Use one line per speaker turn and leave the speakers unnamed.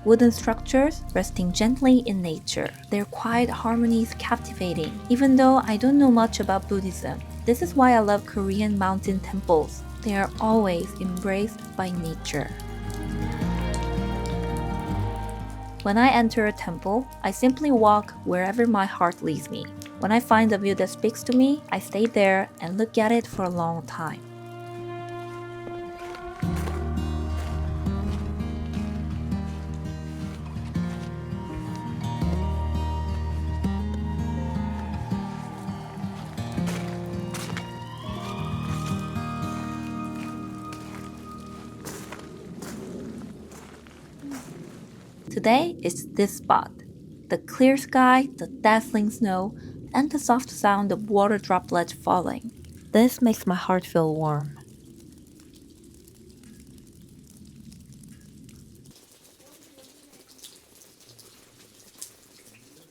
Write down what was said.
Wooden structures resting gently in nature. Their quiet harmony is captivating. Even though I don't know much about Buddhism, this is why I love Korean mountain temples. They are always embraced by nature. When I enter a temple, I simply walk wherever my heart leads me. When I find a view that speaks to me, I stay there and look at it for a long time. Today is this spot. The clear sky, the dazzling snow, and the soft sound of water droplets falling. This makes my heart feel warm.